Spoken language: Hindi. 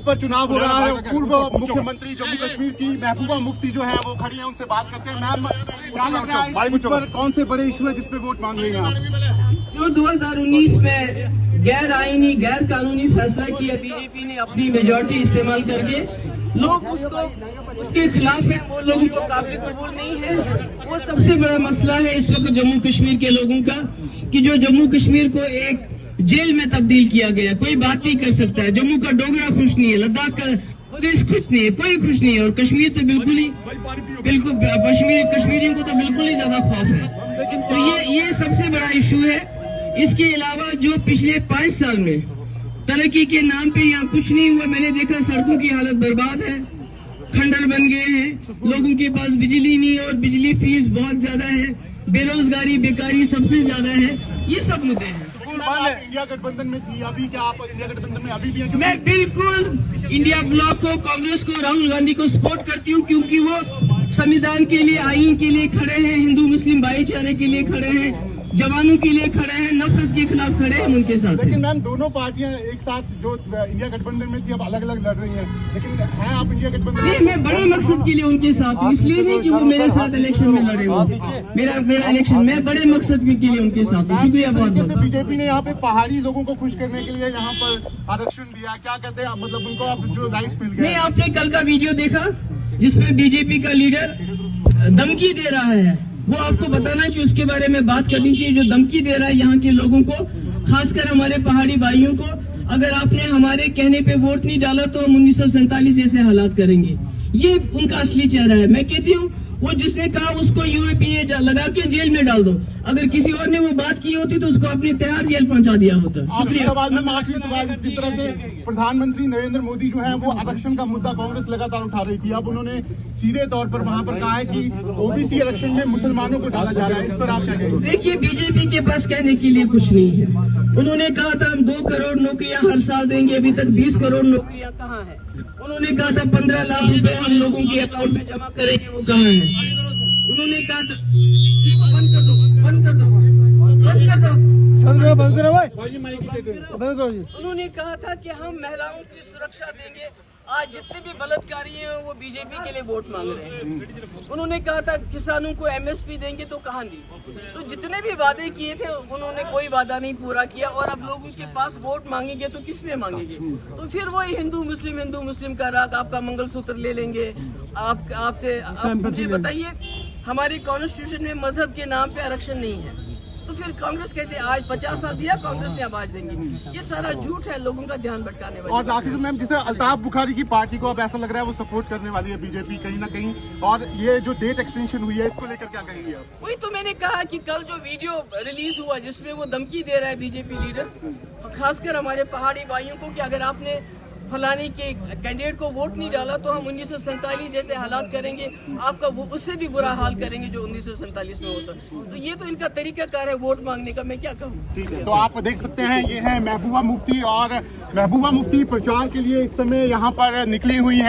पर चुनाव हो रहा है। पूर्व मुख्यमंत्री जम्मू कश्मीर की महबूबा मुफ्ती जो है वो खड़ी है, उनसे बात करते हैं। मैम, क्या लग रहा है इस पर कौन से बड़े इशू है जिसपे वोट मांग रही हैं आप? जो 2019 में गैर आईनी गैर कानूनी फैसला किया बीजेपी ने अपनी मेजोरिटी इस्तेमाल करके, लोग उसके खिलाफ है, वो लोगों को काबिल कबूल नहीं है। वो सबसे बड़ा मसला है इस वक्त जम्मू कश्मीर के लोगों का कि जो जम्मू कश्मीर को एक जेल में तब्दील किया गया। कोई बात नहीं कर सकता है। जम्मू का डोगरा खुश नहीं है, लद्दाख का प्रदेश खुश नहीं है, कोई खुश नहीं है। और कश्मीर तो बिल्कुल कश्मीरियों को तो बिल्कुल ही ज्यादा खौफ है। तो ये सबसे बड़ा इशू है। इसके अलावा जो पिछले 5 साल में तरक्की के नाम पे यहाँ कुछ नहीं हुआ। मैंने देखा सड़कों की हालत बर्बाद है, खंडर बन गए हैं, लोगों के पास बिजली नहीं है और बिजली फीस बहुत ज्यादा है, बेरोजगारी बेकारी सबसे ज्यादा है। ये सब मुद्दे हैं। इंडिया गठबंधन में थी, अभी क्या आप इंडिया गठबंधन में अभी भी हैं? मैं बिल्कुल इंडिया ब्लॉक को, कांग्रेस को, राहुल गांधी को सपोर्ट करती हूँ, क्योंकि वो संविधान के लिए, आईन के लिए खड़े हैं, हिंदू मुस्लिम भाईचारे के लिए खड़े हैं, जवानों के लिए खड़े हैं, नफरत के खिलाफ खड़े हैं, उनके साथ। लेकिन मैम, दोनों पार्टियां एक साथ जो इंडिया गठबंधन में थी अब अलग अलग लड़ रही हैं, लेकिन है आप इंडिया गठबंधन? नहीं, मैं बड़े मकसद के लिए उनके साथ हूँ, इसलिए नहीं कि वो मेरे साथ इलेक्शन में लड़े हो। मेरा इलेक्शन, मैं बड़े मकसद के लिए उनके साथ हूँ। शुक्रिया बहुत बहुत। बीजेपी ने यहाँ पे पहाड़ी लोगों को खुश करने के लिए यहाँ पर आरक्षण दिया, क्या कहते हैं मतलब उनको अब जो राइट्स मिल गए? नहीं, आपने कल का वीडियो देखा जिसमें बीजेपी का लीडर धमकी दे रहा है, वो आपको बताना चाहिए, उसके बारे में बात करनी चाहिए। जो धमकी दे रहा है यहाँ के लोगों को, खासकर हमारे पहाड़ी भाइयों को, अगर आपने हमारे कहने पे वोट नहीं डाला तो हम 1947 जैसे हालात करेंगे। ये उनका असली चेहरा है। मैं कहती हूँ, वो जिसने कहा उसको यूएपीए लगा के जेल में डाल दो। अगर किसी और ने वो बात की होती तो उसको अपने तैयार जेल पहुंचा दिया होता। आखिरी सवाल, जिस तरह से प्रधानमंत्री नरेंद्र मोदी जो है वो आरक्षण का मुद्दा कांग्रेस लगातार उठा रही थी, अब उन्होंने सीधे तौर पर वहां पर कहा है कि ओबीसी आरक्षण में मुसलमानों को डाला जा रहा है। इस पर आप क्या कहेंगे? देखिए, बीजेपी के पास कहने के लिए कुछ नहीं है। उन्होंने कहा था हम 2 करोड़ नौकरियां हर साल देंगे, अभी तक 20 करोड़ नौकरियां कहाँ है? उन्होंने कहा था 15 लाख रुपए हम लोगों के अकाउंट में जमा करेंगे, वो कहाँ है? उन्होंने कहा था बंद कर दो। उन्होंने कहा था कि हम महिलाओं की सुरक्षा देंगे। आज जितने भी बलात्कारी हैं वो बीजेपी के लिए वोट मांग रहे हैं। उन्होंने कहा था किसानों को एमएसपी देंगे, तो कहाँ दी? तो जितने भी वादे किए थे उन्होंने कोई वादा नहीं पूरा किया। और अब लोग उसके पास वोट मांगेंगे तो किस पे मांगेंगे? तो फिर वही हिंदू मुस्लिम का राग, आपका मंगलसूत्र ले लेंगे। आपसे मुझे बताइए, हमारे कॉन्स्टिट्यूशन में मजहब के नाम पे आरक्षण नहीं है, तो फिर कांग्रेस कैसे आज 50 साल दिया कांग्रेस ने, अब आज देंगे? ये सारा झूठ है, लोगों का ध्यान भटकाने वाला। और आखिर मैम, जिसे अल्ताफ बुखारी की पार्टी को अब ऐसा लग रहा है वो सपोर्ट करने वाली है बीजेपी कहीं ना कहीं, और ये जो डेट एक्सटेंशन हुई है इसको लेकर क्या कहेंगे आप? वही तो मैंने कहा कि कल जो वीडियो रिलीज हुआ जिसमें वो धमकी दे रहा है बीजेपी लीडर, खासकर हमारे पहाड़ी भाइयों को, कि अगर आपने फलानी के कैंडिडेट को वोट नहीं डाला तो हम 1947 जैसे हालात करेंगे, आपका वो उससे भी बुरा हाल करेंगे जो 1947 में होता। तो ये तो इनका तरीकाकार है वोट मांगने का, मैं क्या कहूँ। ठीक है, तो आप देख सकते हैं ये है महबूबा मुफ्ती, और महबूबा मुफ्ती प्रचार के लिए इस समय यहाँ पर निकली हुई है।